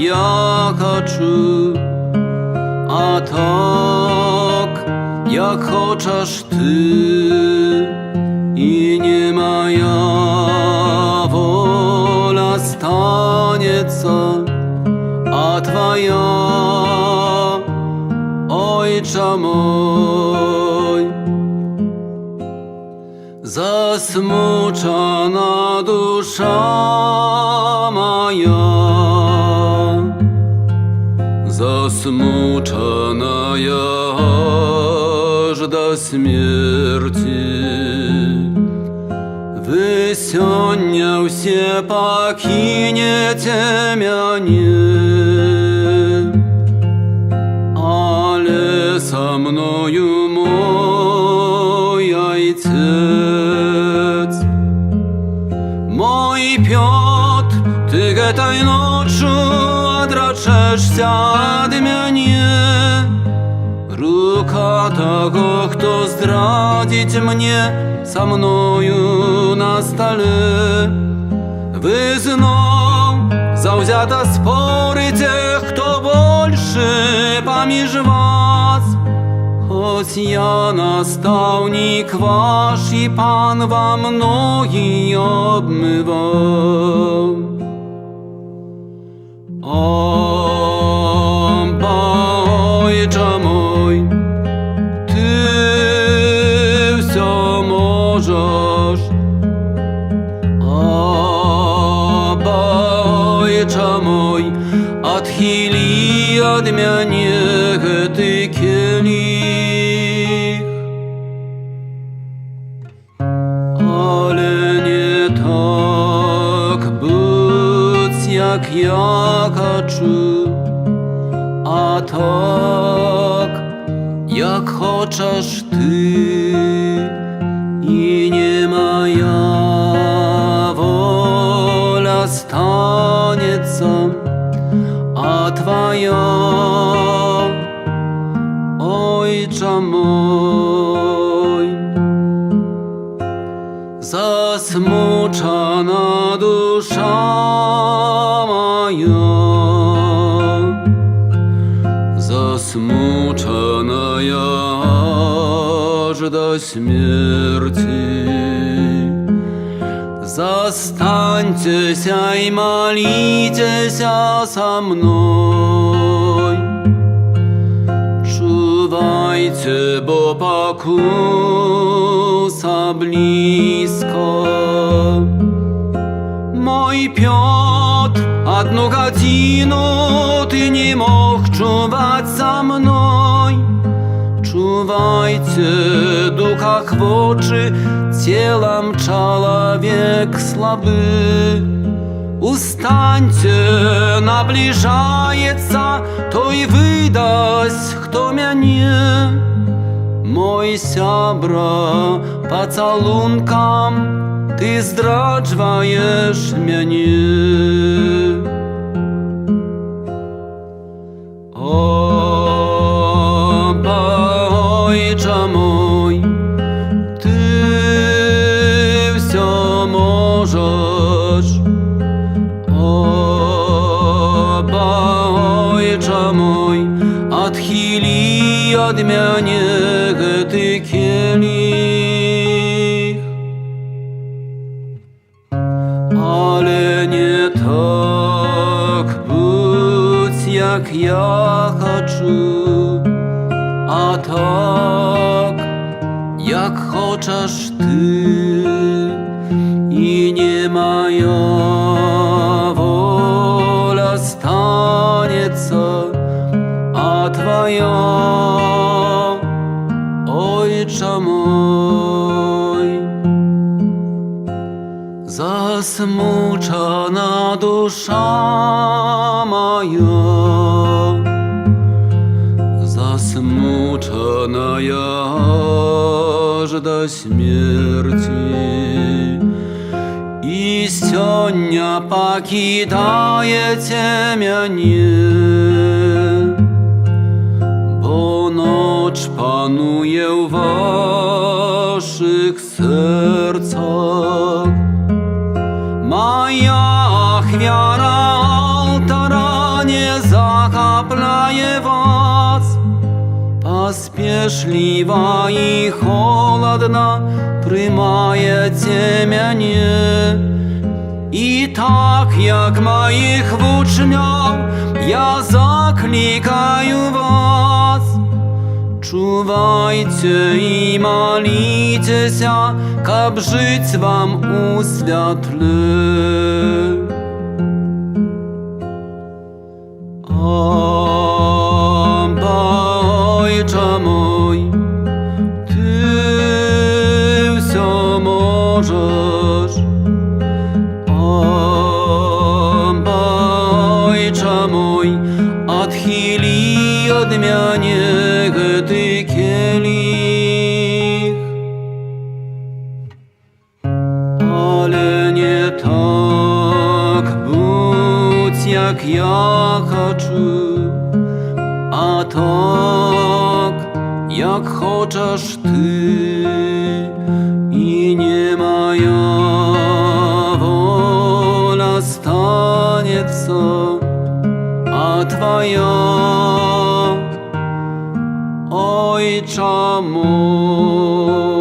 jak haczy, a tak jak chociaż Ty i nie moja wola staniется, a Twoja, Ojcze mój. Засмучена душа моя, засмученная аж до смерти. Вы сёння все покинете мяне, але со мною мой Отец. Мой Пётр, ты этой ночью отречешься от меня. Рука того, кто здрадить мне, со мною на столе. Вы знов завзято спорите, кто больше помеж вас. Хоть я наставник ваш, и Пан вам ноги обмывал. Ojcze mój, Ty все możesz. Ojcze mój, отхили от меня этой кielich. Ale nie tak być, jak ja хочу, a tak jak хочешь Ty i nie moja wola staniется, a Twoja, Ojcze mój. Засмучена душа моя, засмученная аж до смерти. Застаньтесь и молитесь со мной. Чувайте, бо покуса близко. Мой Пётр, одну годину ты не мог чувать со мной. Чувайте, духа хвочи, телом человек слабый. Устаньте, наближается, то и выдаст, кто меня. Мой сябра, поцелунком ты здрадживаешь меня. Ojcze mój, Ty все możesz. Ojcze mój, отхили от меня этой кielich. Ale nie tak być, jak ja хочу, a tak jak хочешь Ty i nie moja wola staniется, a Twoja, Ojcze mój. Засмучена душа моя, засмученная аж до смерти. И сёння покидаете меня, бо ночь панує в ваших серцах. Моя ахвяра алтара не спешлива і холодна приймаєте мене. І так, як моїх учнів, я закликаю вас. Чувайте і молітеся, каб жить вам у святле. Отче мой, Ти все можеш. Отче мой, отхили от меня гэты келих. Але не так будь, як я хочу, а так, як хочеш ти. І не моя воля станется, а твоя, Отче мой.